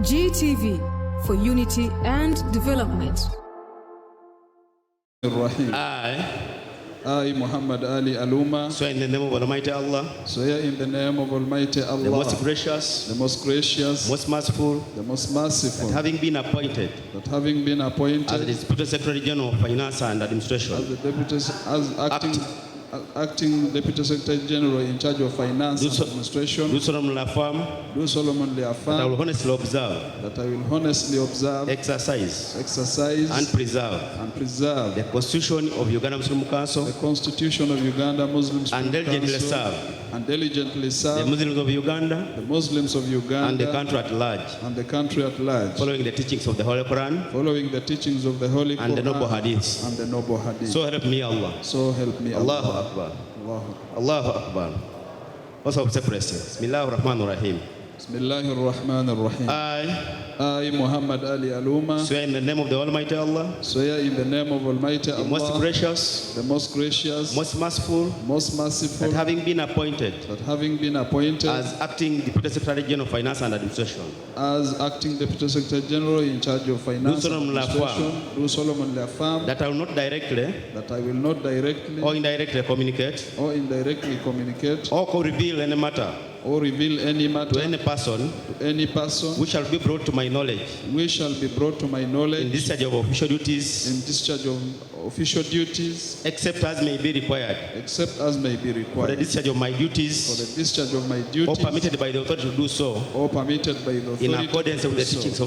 GTV for unity and development. I, Muhammad Ali Aluma, swear in the name of Almighty Allah, swear in the name of Almighty Allah, the most gracious, most merciful, the most merciful, that having been appointed as the Deputy Secretary General of Finance and Administration, acting Deputy Secretary General in charge of Finance and Administration, do solemnly affirm that I will honestly observe, exercise and preserve the Constitution of Uganda Muslim Council, and diligently serve the Muslims of Uganda, and the country at large, following the teachings of the Holy Quran, and the noble hadiths. So help me Allah. Allahu Akbar. Allahu Akbar. What's up, President? Bismillahir Rahmanir Rahim. Bismillahir Rahmanir Rahim. I, Muhammad Ali Aluma, swear in the name of the Almighty Allah, swear in the name of Almighty Allah, the most gracious, most merciful, that having been appointed as acting Deputy Secretary General of Finance and Administration, in charge of Finance and Administration, do solemnly affirm that I will not directly or indirectly communicate or reveal any matter to any person which shall be brought to my knowledge in discharge of official duties, except as may be required for the discharge of my duties, or permitted by the authority to do so, in accordance with the teachings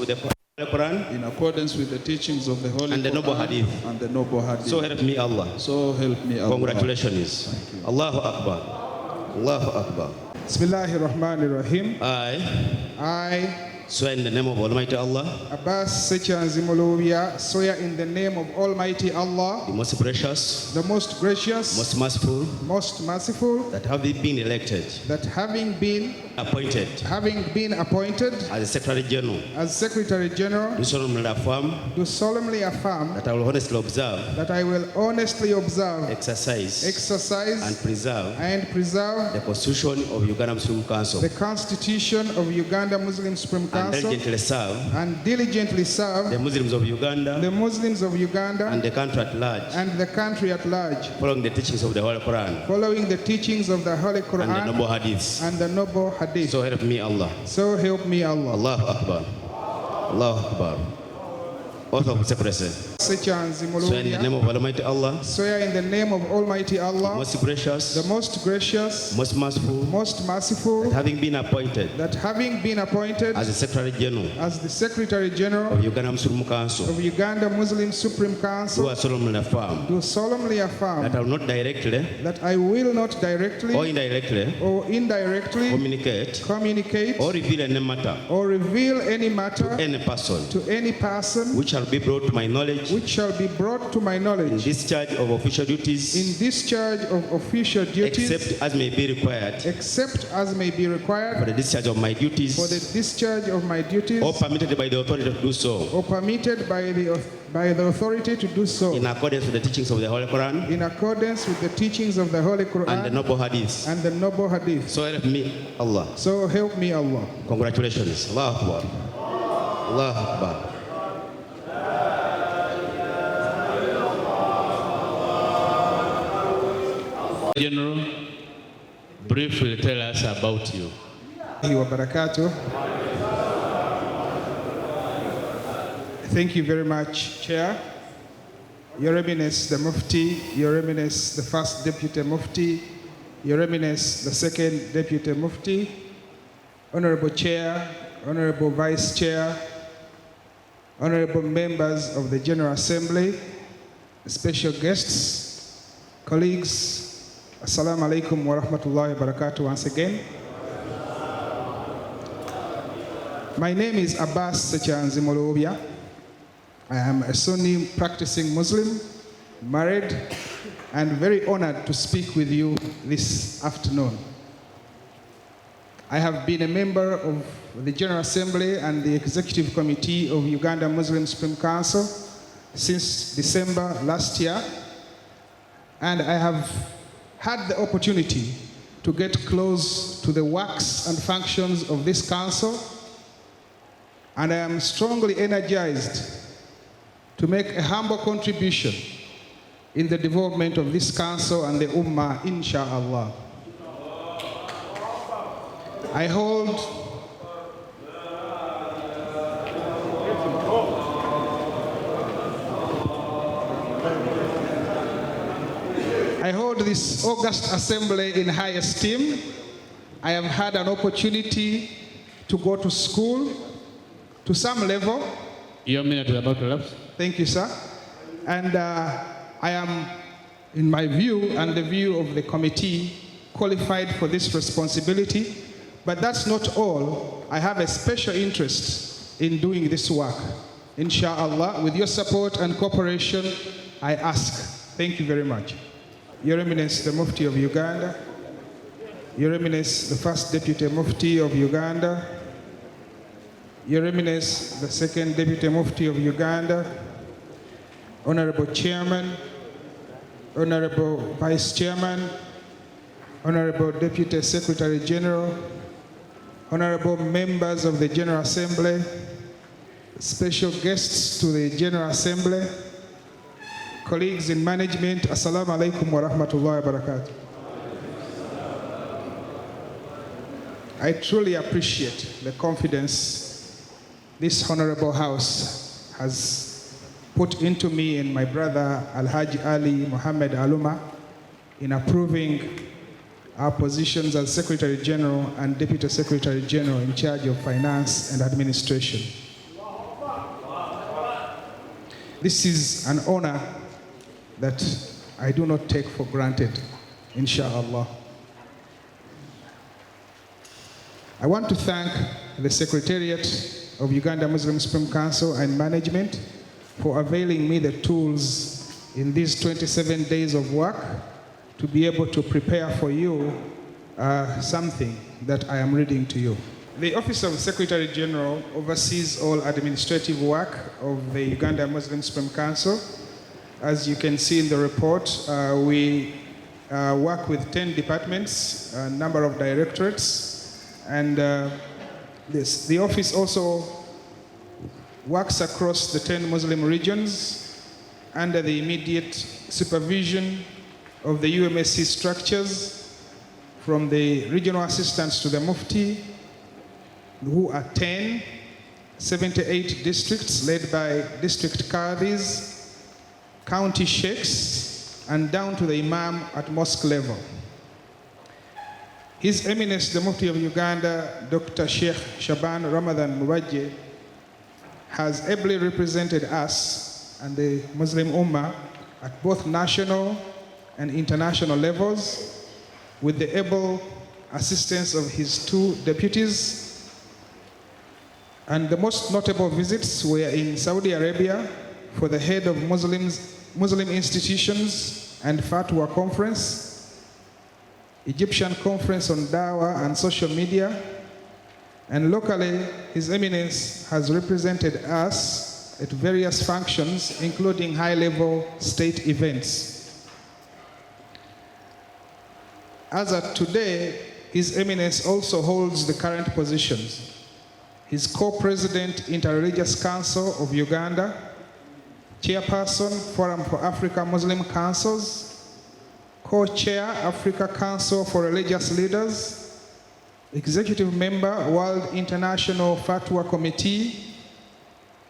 of the Quran, and the noble hadith. So help me Allah. Congratulations. Allahu Akbar. Allahu Akbar. Bismillahir Rahmanir Rahim. I swear in the name of Almighty Allah, Abbas Sechanzimolobia, swear in the name of Almighty Allah, the most gracious, most merciful, that having been elected, having been appointed as the Secretary General, do solemnly affirm that I will honestly observe, exercise and preserve the Constitution of Uganda Muslim Council, the Constitution of Uganda Muslim Supreme Council, and diligently serve the Muslims of Uganda, and the country at large, following the teachings of the Holy Quran, and the noble hadiths. So help me Allah. Allahu Akbar. Allahu Akbar. Oath of secrecy. Swear in the name of Almighty Allah, the most gracious, most merciful, that having been appointed as the Secretary General of Uganda Muslim Council, do solemnly affirm that I will not directly or indirectly communicate or reveal any matter to any person which shall be brought to my knowledge in discharge of official duties, except as may be required for the discharge of my duties, or permitted by the authority to do so, in accordance with the teachings of the Holy Quran, and the noble hadiths. So help me Allah. Congratulations. Allahu Akbar. Allahu Akbar. General, briefly tell us about you. Thank you very much, Chair. Your Eminence the Mufti, Your Eminence the First Deputy Mufti, Your Eminence the Second Deputy Mufti, Honorable Chair, Honorable Vice Chair, Honorable members of the General Assembly, special guests, colleagues, Assalamu alaikum wa rahmatullahi wa barakatuh once again. My name is Abbas Sechanzimolobia. I am a Sunni practicing Muslim, married, and very honored to speak with you this afternoon. I have been a member of the General Assembly and the Executive Committee of Uganda Muslim Supreme Council since December last year, and I have had the opportunity to get close to the works and functions of this council and I am strongly energized to make a humble contribution in the development of this council and the Ummah, inshallah. I hold this August assembly in high esteem. I have had an opportunity to go to school to some level. Your minute is about to lapse. Thank you, sir. And I am, in my view and the view of the committee, qualified for this responsibility. But that's not all. I have a special interest in doing this work. Inshallah, with your support and cooperation, I ask. Thank you very much. Your Eminence, the Mufti of Uganda, Your Eminence, the First Deputy Mufti of Uganda, Your Eminence, the Second Deputy Mufti of Uganda, Honorable Chairman, Honorable Vice Chairman, Honorable Deputy Secretary General, Honorable members of the General Assembly, special guests to the General Assembly, colleagues in management, Assalamu alaikum wa rahmatullahi wa barakatuh. I truly appreciate the confidence this honorable house has put into me and my brother Al-Hajj Ali Muhammad Aluma in approving our positions as Secretary General and Deputy Secretary General in charge of finance and administration. This is an honor that I do not take for granted, inshallah. I want to thank the Secretariat of Uganda Muslim Supreme Council and management for availing me the tools in these 27 days of work to be able to prepare for you something that I am reading to you. The Office of Secretary General oversees all administrative work of the Uganda Muslim Supreme Council. As you can see in the report, we work with 10 departments, a number of directorates, and the office also works across the 10 Muslim regions under the immediate supervision of the UMSC structures, from the regional assistants to the Mufti, who are 10, 78 districts led by district qadis, county sheikhs, and down to the imam at mosque level. His Eminence, the Mufti of Uganda, Dr. Sheikh Shaban Ramadan Muwajjeh, has ably represented us and the Muslim Ummah at both national and international levels, with the able assistance of his two deputies. And the most notable visits were in Saudi Arabia for the head of Muslim institutions and Fatwa conference, Egyptian conference on Dawah and social media, and locally, His Eminence has represented us at various functions, including high-level state events. As of today, His Eminence also holds the current positions. He's co-president, Interreligious Council of Uganda, chairperson, Forum for Africa Muslim Councils, co-chair, Africa Council for Religious Leaders, executive member, World International Fatwa Committee,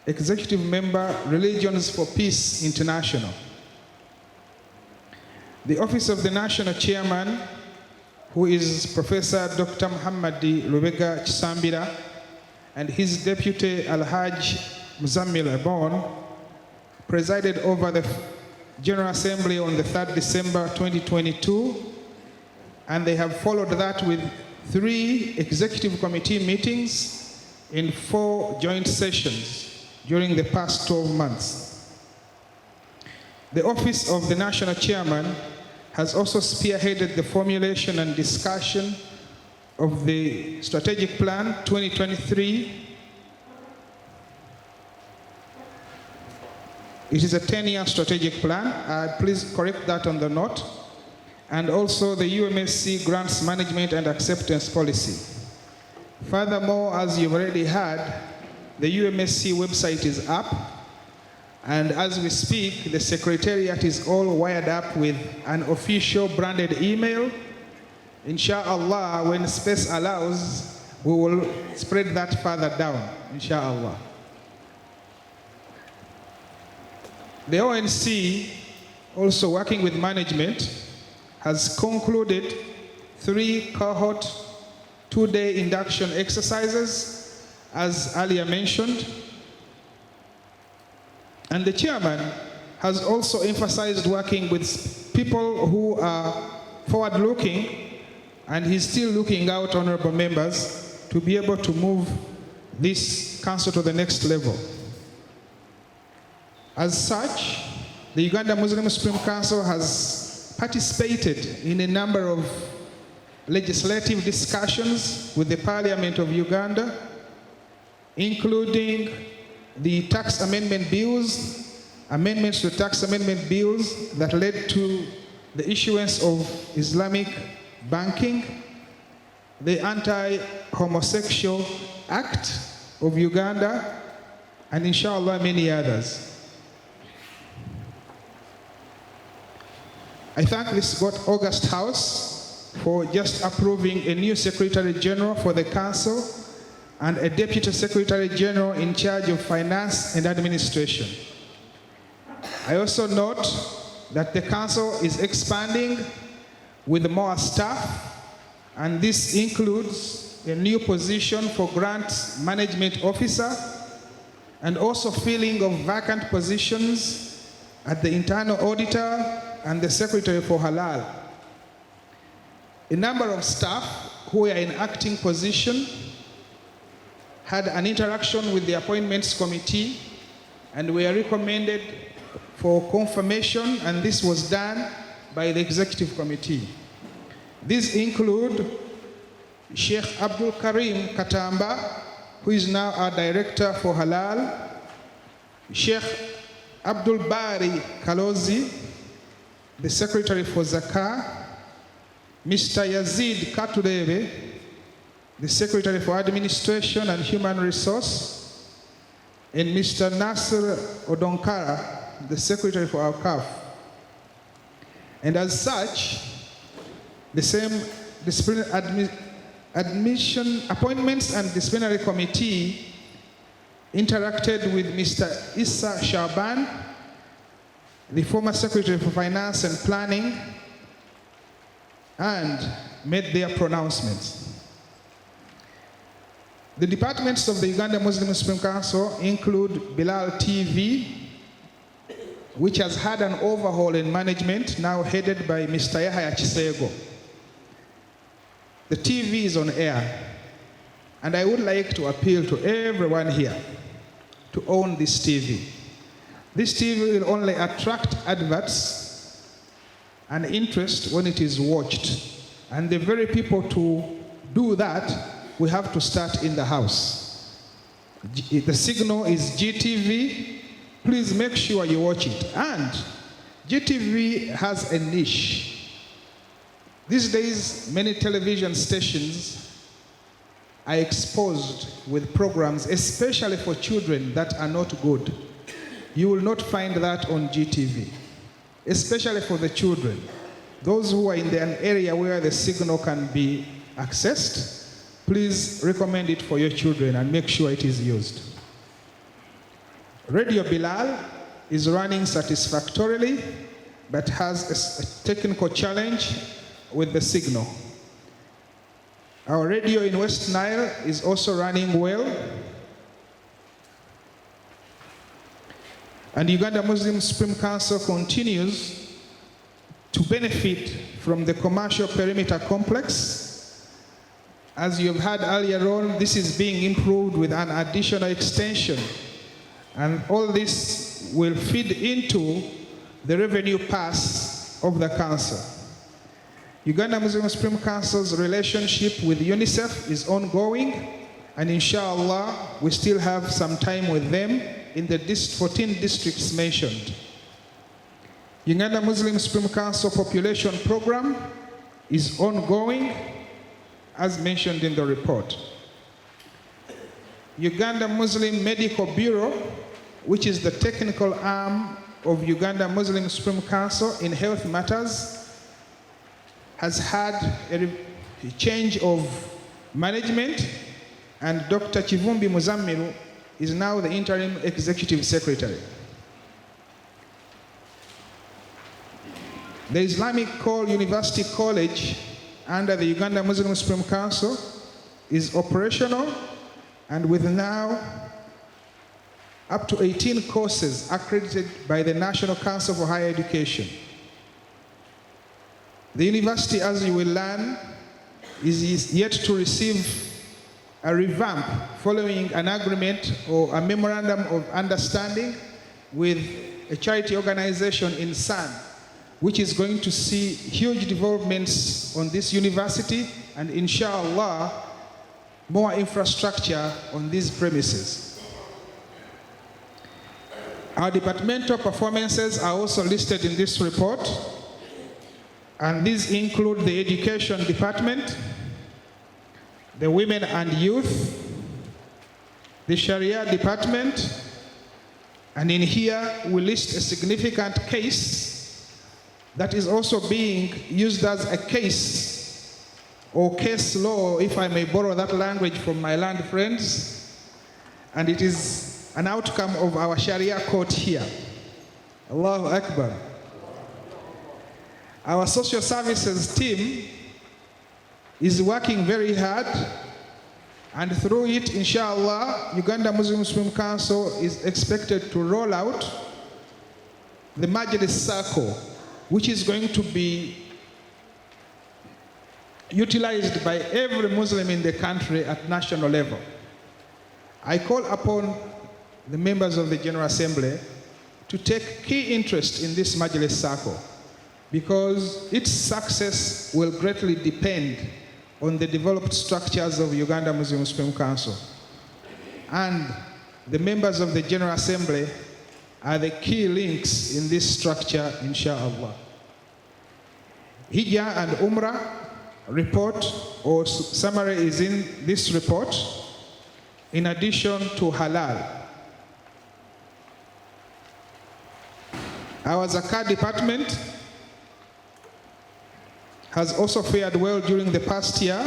executive member, Religions for Peace International. The Office of the National Chairman, who is Professor Dr. Muhammadi Lubega Chisambira, and his deputy Al-Hajj Muzammil Abon, presided over the General Assembly on the 3rd December 2022, and they have followed that with 3 executive committee meetings in 4 joint sessions during the past 12 months. The Office of the National Chairman has also spearheaded the formulation and discussion of the Strategic Plan 2023. It is a 10-year strategic plan. Please correct that on the note. And also the UMSC Grants Management and Acceptance Policy. Furthermore, as you've already heard, The UMSC website is up, and as we speak, the Secretariat is all wired up with an official branded email. Inshallah, when space allows, we will spread that further down, inshallah. The ONC, also working with management, has concluded 3 cohort 2-day induction exercises, as earlier mentioned. And the chairman has also emphasized working with people who are forward-looking, and he's still looking out, honorable members, to be able to move this council to the next level. As such, the Uganda Muslim Supreme Council has participated in a number of legislative discussions with the Parliament of Uganda, including the tax amendment bills, amendments to tax amendment bills that led to the issuance of Islamic banking, the Anti-Homosexual Act of Uganda, and inshallah many others. I thank this August House for just approving a new Secretary General for the Council and a Deputy Secretary General in charge of Finance and Administration. I also note that the Council is expanding with more staff, and this includes a new position for Grant Management Officer and also filling of vacant positions at the Internal Auditor and the Secretary for Halal. A number of staff who were in acting position had an interaction with the Appointments Committee and were recommended for confirmation, and this was done by the Executive Committee. These include Sheikh Abdul Karim Katamba, who is now our Director for Halal, Sheikh Abdul Bari Kalozi, the Secretary for Zakah, Mr. Yazid Katurebe, the Secretary for Administration and Human Resource, and Mr. Nasser Odonkara, the Secretary for Awqaf. And as such, the same Appointments and Disciplinary Committee interacted with Mr. Issa Shaban, the former Secretary for Finance and Planning, and made their pronouncements. The departments of the Uganda Muslim Supreme Council include Bilal TV, which has had an overhaul in management, now headed by Mr. Yahya Chisego. The TV is on air, and I would like to appeal to everyone here to own this TV. This TV will only attract adverts and interest when it is watched. And the very people to do that, we have to start in the house. The signal is GTV. Please make sure you watch it. And GTV has a niche. These days, many television stations are exposed with programs, especially for children, that are not good. You will not find that on GTV, especially for the children. Those who are in an area where the signal can be accessed, please recommend it for your children and make sure it is used. Radio Bilal is running satisfactorily, but has a technical challenge with the signal. Our radio in West Nile is also running well. And Uganda Muslim Supreme Council continues to benefit from the commercial perimeter complex. As you have heard earlier on, this is being improved with an additional extension. And all this will feed into the revenue pass of the council. Uganda Muslim Supreme Council's relationship with UNICEF is ongoing, and inshallah, we still have some time with them in the 14 districts mentioned. Uganda Muslim Supreme Council population program is ongoing, as mentioned in the report. Uganda Muslim Medical Bureau, which is the technical arm of Uganda Muslim Supreme Council in health matters, has had a change of management, and Dr. Chivumbi Muzammiru is now the interim executive secretary. The Islamic University College under the Uganda Muslim Supreme Council is operational, and with now up to 18 courses accredited by the National Council for Higher Education. The university, as you will learn, is yet to receive a revamp following an agreement or a memorandum of understanding with a charity organization in San, which is going to see huge developments on this university and, inshallah, more infrastructure on these premises. Our departmental performances are also listed in this report, and these include the Education Department, the Women and Youth, the Sharia Department, and in here we list a significant case that is also being used as a case or case law, if I may borrow that language from my land friends, and it is an outcome of our Sharia court here. Allahu Akbar. Our social services team is working very hard, and through it, inshallah, Uganda Muslim Supreme Council is expected to roll out the Majlis Circle, which is going to be utilized by every Muslim in the country at national level. I call upon the members of the General Assembly to take key interest in this Majlis Circle, because its success will greatly depend on the developed structures of Uganda Muslim Supreme Council. And the members of the General Assembly are the key links in this structure, inshallah. Hijj and Umrah report or summary is in this report, in addition to Halal. Our Zakat department has also fared well during the past year,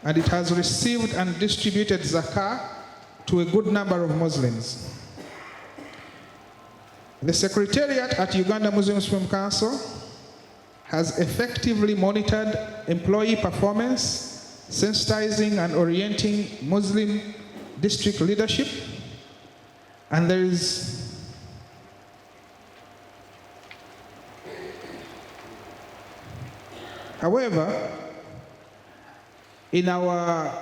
and it has received and distributed Zakat to a good number of Muslims. The Secretariat at Uganda Muslim Supreme Council has effectively monitored employee performance, sensitizing and orienting Muslim district leadership, and there is however, in our,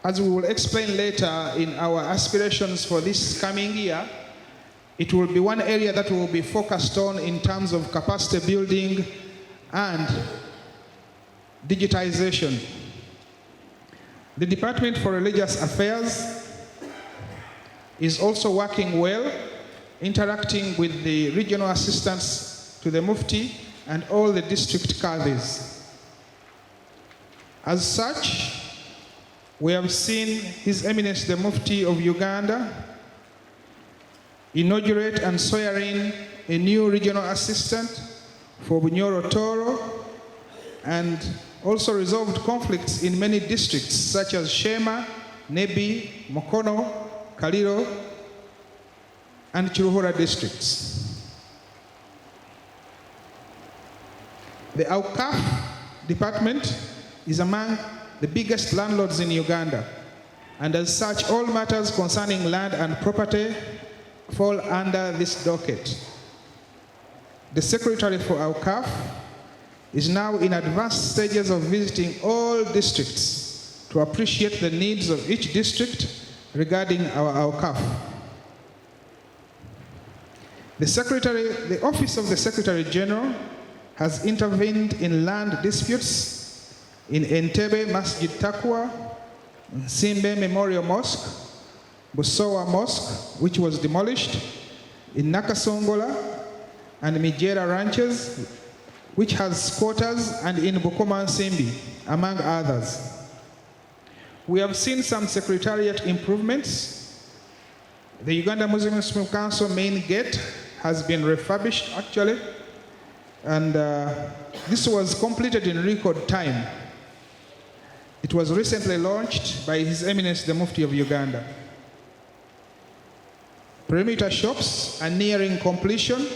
as we will explain later, in our aspirations for this coming year, it will be one area that will be focused on in terms of capacity building and digitization. The Department for Religious Affairs is also working well, interacting with the regional assistants to the Mufti and all the district qadis. As such, we have seen His Eminence the Mufti of Uganda inaugurate and swear in a new regional assistant for Bunyoro Toro, and also resolved conflicts in many districts such as Shema, Nebi, Mokono, Kaliro, and Chiruhura districts. The Awqaf department is among the biggest landlords in Uganda, and as such, all matters concerning land and property fall under this docket. The Secretary for Awqaf is now in advanced stages of visiting all districts to appreciate the needs of each district regarding our Awqaf. The Office of the Secretary General has intervened in land disputes in Entebbe Masjid Taqwa, Simbe Memorial Mosque, Busowa Mosque, which was demolished, in Nakasongola and Mijera Ranches, which has squatters, and in Bukoma Simbi, among others. We have seen some secretariat improvements. The Uganda Muslim Supreme Council main gate has been refurbished actually, and this was completed in record time. It was recently launched by His Eminence the Mufti of Uganda. Perimeter shops are nearing completion,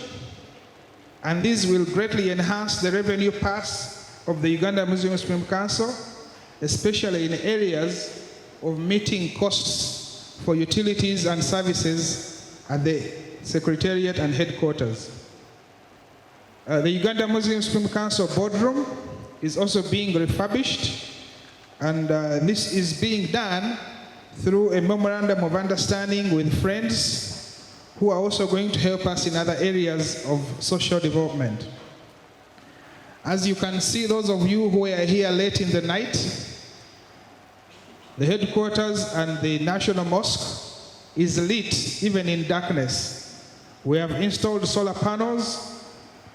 and these will greatly enhance the revenue pass of the Uganda Muslim Supreme Council, especially in areas of meeting costs for utilities and services at the Secretariat and headquarters. The Uganda Muslim Supreme Council boardroom is also being refurbished, and this is being done through a memorandum of understanding with friends who are also going to help us in other areas of social development. As you can see, those of you who were here late in the night, the headquarters and the National Mosque is lit even in darkness. We have installed solar panels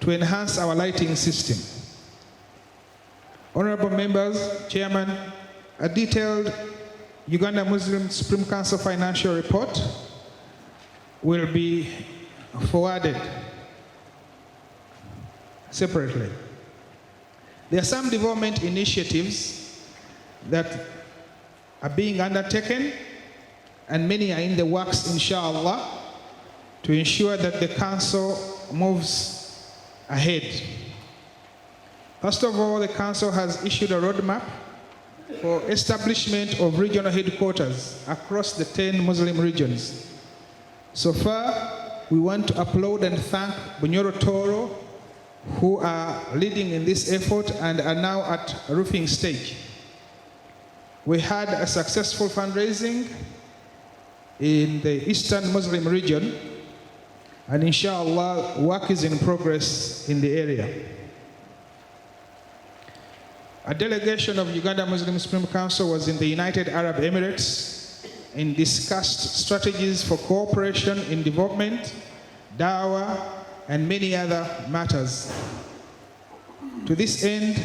to enhance our lighting system. Honorable members, Chairman, a detailed Uganda Muslim Supreme Council financial report will be forwarded separately. There are some development initiatives that are being undertaken, and many are in the works, inshallah, to ensure that the council moves ahead. First of all, the council has issued a roadmap for establishment of regional headquarters across the 10 Muslim regions. So far, we want to applaud and thank Bunyoro Toro, who are leading in this effort and are now at a roofing stage. We had a successful fundraising in the Eastern Muslim region, and inshallah, work is in progress in the area. A delegation of Uganda Muslim Supreme Council was in the United Arab Emirates and discussed strategies for cooperation in development, dawah, and many other matters. To this end,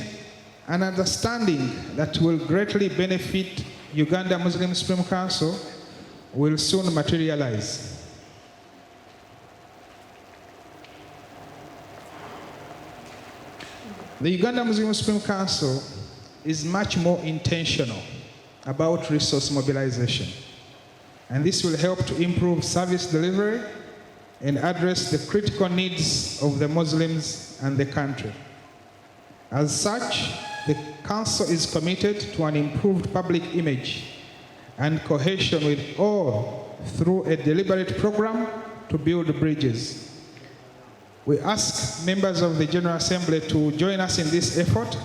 an understanding that will greatly benefit Uganda Muslim Supreme Council will soon materialize. The Uganda Muslim Supreme Council is much more intentional about resource mobilization, and this will help to improve service delivery and address the critical needs of the Muslims and the country. As such, the Council is committed to an improved public image and cohesion with all through a deliberate program to build bridges. We ask members of the General Assembly to join us in this effort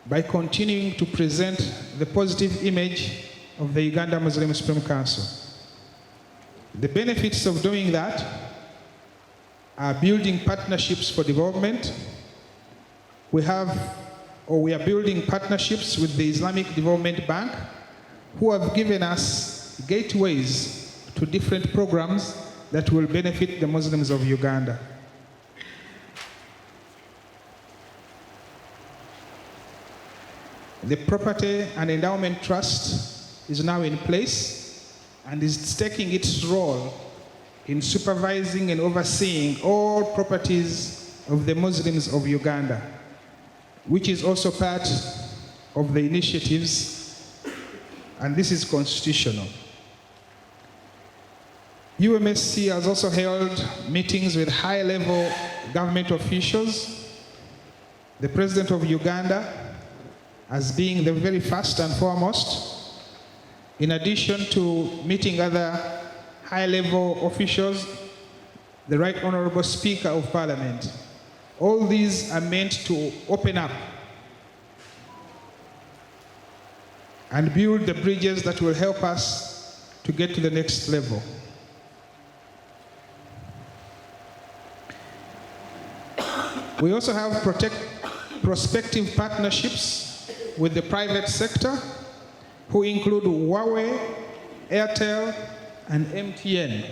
by continuing to present the positive image of the Uganda Muslim Supreme Council. The benefits of doing that are building partnerships for development. We are building partnerships with the Islamic Development Bank, who have given us gateways to different programs that will benefit the Muslims of Uganda. The Property and Endowment Trust is now in place and is taking its role in supervising and overseeing all properties of the Muslims of Uganda, which is also part of the initiatives, and this is constitutional. UMSC has also held meetings with high-level government officials. The President of Uganda, as being the very first and foremost, in addition to meeting other high-level officials, the Right Honorable Speaker of Parliament. All these are meant to open up and build the bridges that will help us to get to the next level. We also have prospective partnerships with the private sector, who include Huawei, Airtel, and MTN.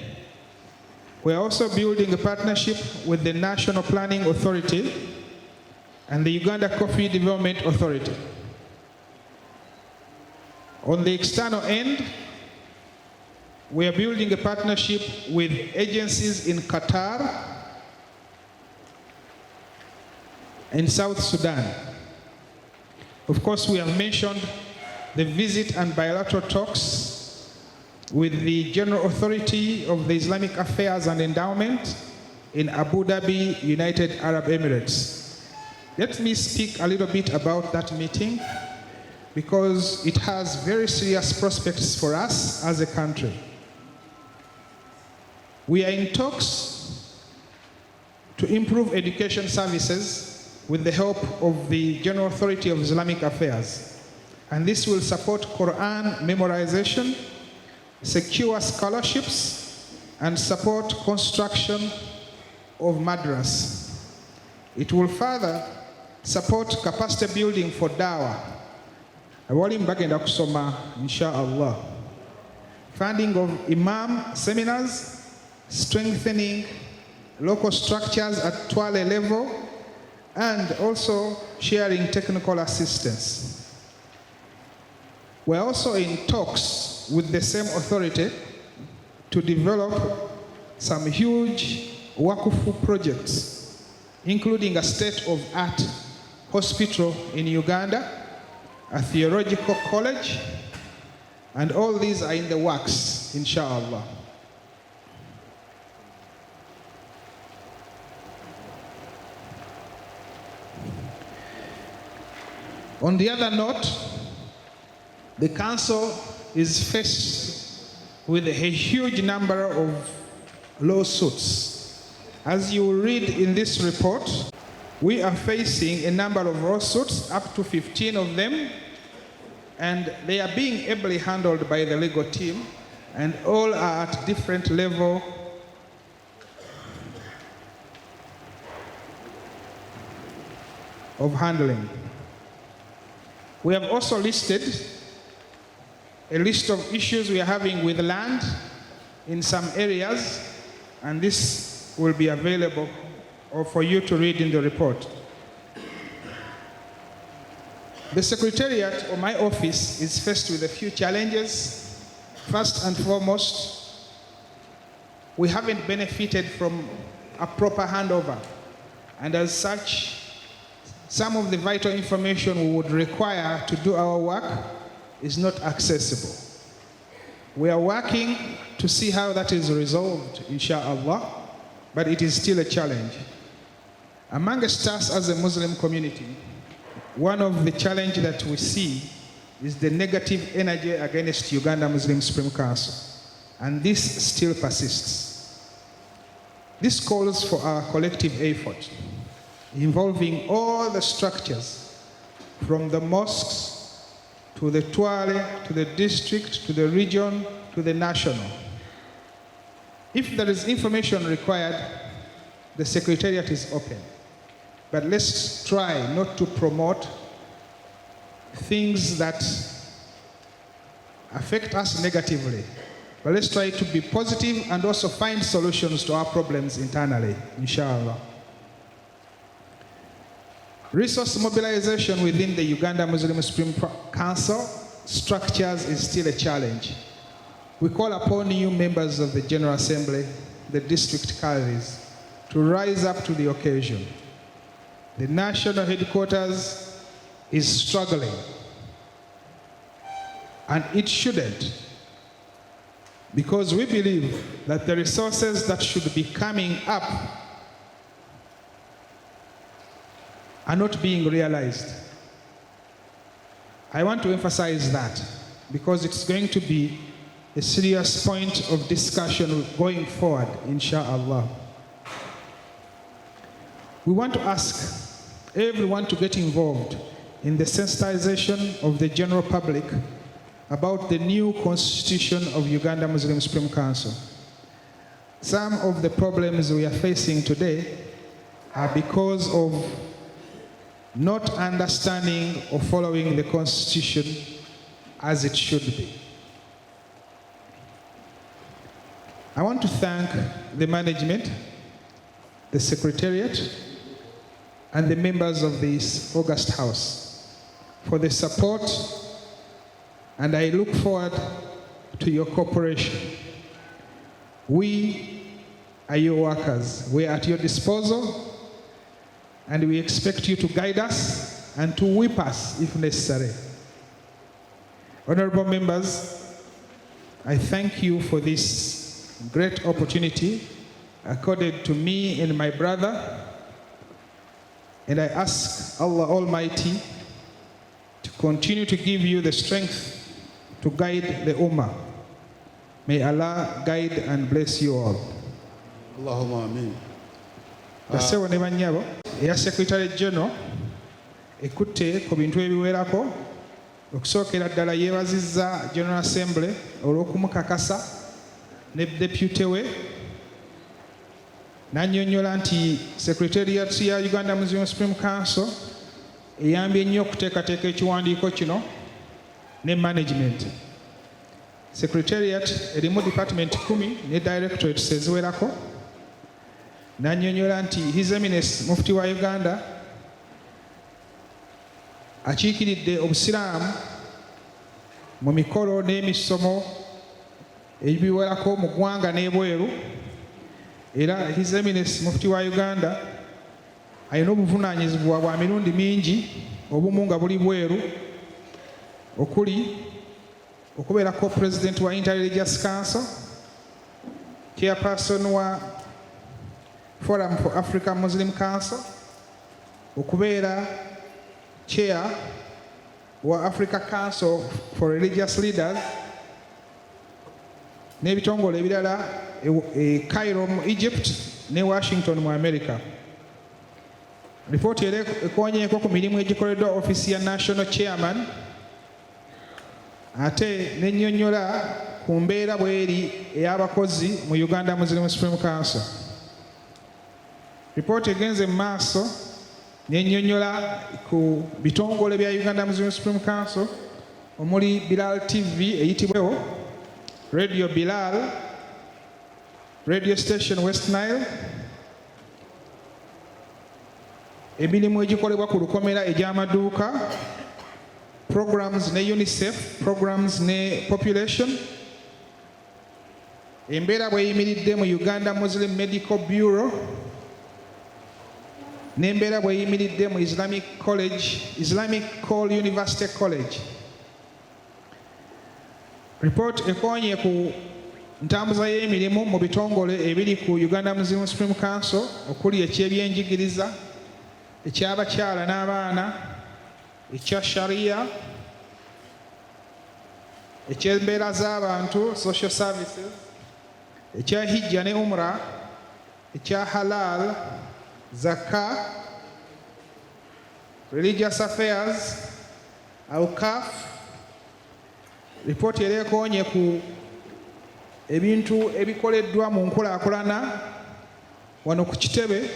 We are also building a partnership with the National Planning Authority and the Uganda Coffee Development Authority. On the external end, we are building a partnership with agencies in Qatar and South Sudan. Of course, we have mentioned the visit and bilateral talks with the General Authority of the Islamic Affairs and Endowment in Abu Dhabi, United Arab Emirates. Let me speak a little bit about that meeting because it has very serious prospects for us as a country. We are in talks to improve education services with the help of the General Authority of Islamic Affairs. And this will support Quran memorization, secure scholarships, and support construction of madras. It will further support capacity building for dawah. Awali mbagenda kusoma, inshallah. Funding of imam seminars, strengthening local structures at Twale level, and also sharing technical assistance. We're also in talks with the same authority to develop some huge Wakufu projects, including a state-of-art hospital in Uganda, a theological college, and all these are in the works, inshallah. On the other note, the council is faced with a huge number of lawsuits. As you will read in this report, we are facing a number of lawsuits, up to 15 of them, and they are being ably handled by the legal team, and all are at different level of handling. We have also listed a list of issues we are having with land in some areas, and this will be available for you to read in the report. The Secretariat or my office is faced with a few challenges. First and foremost, we haven't benefited from a proper handover, and as such, some of the vital information we would require to do our work is not accessible. We are working to see how that is resolved, inshallah, but it is still a challenge. Amongst us as a Muslim community, one of the challenges that we see is the negative energy against Uganda Muslim Supreme Council, and this still persists. This calls for our collective effort, involving all the structures, from the mosques to the Twale, to the district, to the region, to the national. If there is information required, the Secretariat is open. But let's try not to promote things that affect us negatively. But let's try to be positive and also find solutions to our problems internally, inshallah. Resource mobilization within the Uganda Muslim Supreme Council structures is still a challenge. We call upon you members of the General Assembly, the district cadres, to rise up to the occasion. The national headquarters is struggling, and it shouldn't, because we believe that the resources that should be coming up are not being realized. I want to emphasize that because it's going to be a serious point of discussion going forward, inshallah. We want to ask everyone to get involved in the sensitization of the general public about the new constitution of Uganda Muslim Supreme Council. Some of the problems we are facing today are because of not understanding or following the constitution as it should be. I want to thank the management, the Secretariat, and the members of this August House for the support and I look forward to your cooperation. We are your workers. We are at your disposal, and we expect you to guide us and to whip us if necessary. Honorable members, I thank you for this great opportunity accorded to me and my brother, and I ask Allah Almighty to continue to give you the strength to guide the Ummah. May Allah guide and bless you all. Allahumma ameen. Basewo ne bannyabo eya Secretary General ekutte ku bintu ebiwerako okusookera ddala yeebazizza General Assembly olw'okumukakasa ne deputy we n'annyonnyola nti Secretariat ya Uganda Muslim Supreme Council eyambye nnyo okuteekateeka ekiwandiiko kino ne management. Secretariat erimu department 10 ne directorates eziwerako. N'annyonnyola nti His Eminence Mufti wa Uganda akiikiridde obusiraamu mu mikolo n'emisomo ebiwerako mu ggwanga n'ebweru, era His Eminence Mufti wa Uganda alina obuvunaanyizibwa bwa mirundi mingi, obumu nga buli bweru, okuli okubeerako President wa Interreligious Council, Chairperson wa Forum for African Muslim Council, okubeera Chair wa Africa Council for Religious Leaders, n'ebitongole ebirala e Cairo mu Egypt ne Washington mu America. Ripooti era ekoonyeeko ku mirimu egikoleddwa Office ya National Chairman, ate n'ennyonnyola ku mbeera bw'eri ey'abakozi mu Uganda Muslim Supreme Council. Ripooti egenze mu maaso n'ennyonnyola ku bitongole bya Uganda Muslim Supreme Council omuli Bilal TV eyitibwewo, Radio Bilal, Radio Station West Nile, emirimu egikolebwa ku lukomera egy'amaduuka, programs ne UNICEF, programs ne population, embeera bw'eyimiridde mu Uganda Muslim Medical Bureau, n'embeera bw'eyimiridde mu Islamic Call University College. Report ekoonye ku ntambuza y'emirimu mu bitongole ebiri ku Uganda Muslim Supreme Council okuli eky'ebyenjigiriza, eky'abakyala n'abaana, ekya Sharia, eky'embeera z'abantu, social services, ekya Hijja ne Umrah, ekya Halal, Zakah, Religious Affairs, Awqaf. Report era ekoonye ku ebintu ebikoleddwa mu nkulaakulana wano ku Kitebe,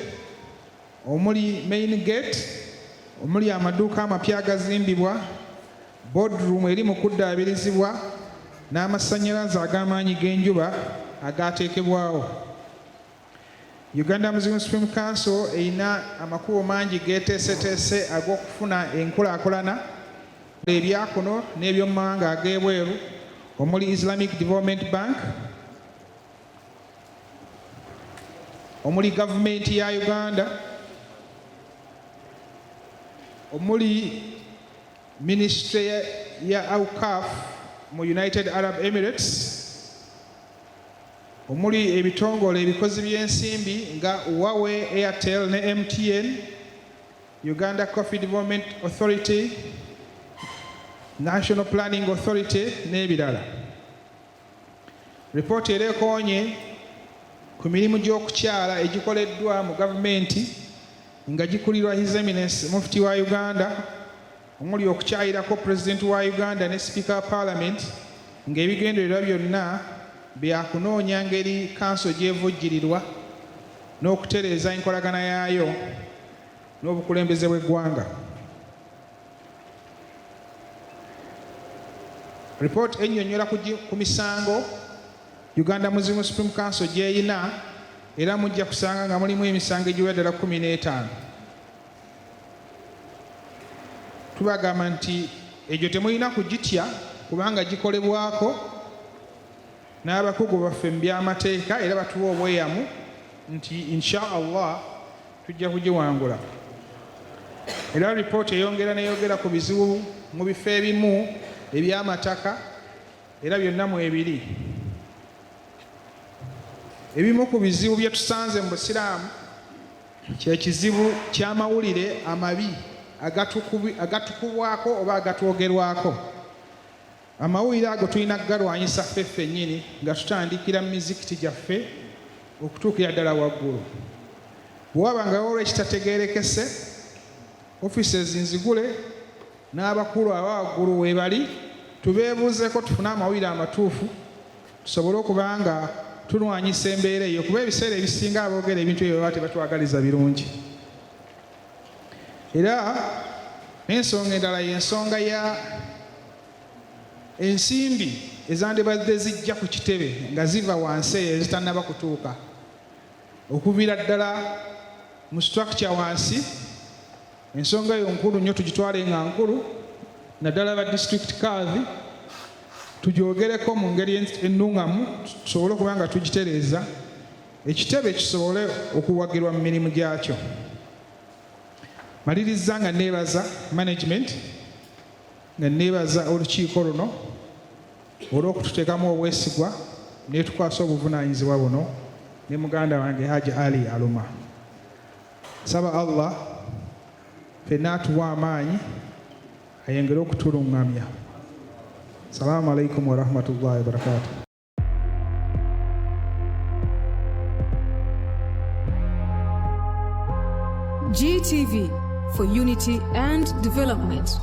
omuli Main Gate, omuli amaduuka amapya agazimbibwa, boardroom eri mu kuddaabirizibwa, n'amasannyalaze ag'amaanyi g'enjuba agaateekebwawo. Uganda Muslim Supreme Council erina amakubo mangi geeteeseteese ag'okufuna enkulaakulana ebyakuno n'eby'omumawanga ag'ebweru, omuli Islamic Development Bank, omuli gavumenti ya Uganda, omuli Ministry ya Awqaf mu United Arab Emirates, omuli ebitongole ebikozi by'ensimbi nga Huawei, Airtel ne MTN, Uganda Coffee Development Authority, National Planning Authority n'ebirala. Report era ekoonye ku mirimu gy'okukyala egikoleddwa mu gavumenti nga gikulirwa His Eminence Mufti wa Uganda, omuli okukyayirako President wa Uganda ne Speaker wa Parliament, ng'ebigendererwa byonna bya kunoonya ngeri kanso gy'evujjirirwa n'okutereeza enkolagana yaayo n'obukulembeze bw'eggwanga. Report ennyonnyola ku misango Uganda Muslim Supreme Council gy'eyina, era mujja kusanga nga mulimu emisango egiwera ddala 15. Tubagamba nti egyo temulina kugitya kubanga gikolebwako n'abakugu baffe mu by'amateeka era batuwa obweyamu nti insha Allah tujja kugiwangula. Era lipoota eyongera neyogera ku bizibu mu bifo ebimu eby'amataka era byonna mwebiri. Ebimu ku bizibu bye tusanze mu Busiraamu kye kizibu ky'amawulire amabi agatukubwako oba agatwogerwako. Amawulire ago tulina kugalwanyisa ffe ffennyini nga tutandikira mu mizikiti gyaffe okutuukira ddala waggulu. Bw'wabangawo olw'ekitategeerekese, offices nzigule n'abakulu abawaggulu weebali tubeebuuzeeko tufune amawulire amatuufu tusobole okuba nga tulwanyisa embeera eyo, kuba ebiseera ebisinga aboogera ebintu ebyo baba tebatwagaliza birungi. Era n'ensonga endala y'ensonga ya ensimbi ezandibadde zijja ku kitebe nga ziva wansi eyo ezitannaba kutuuka, okuviira ddala mu structure wansi. Ensonga eyo nkulu nnyo, tugitwale nga nkulu, naddala ba district kadhi tugyogereko mu ngeri ennuŋŋamu tusobole okuba nga tugitereeza, ekitebe kisobole okuwagirwa mu mirimu gyakyo. Maliriza nga neebaza management, nga neebaza olukiiko luno olw'okututeekamu obwesigwa ne tukwasa obuvunaanyizibwa buno ne muganda wange Hajj Ali Aluma. Saba Allah ffenna atuwa amaanyi ayengere okutuluŋŋamya. Assalamu alaikum wa rahmatullahi wa barakatuh. GTV for unity and development.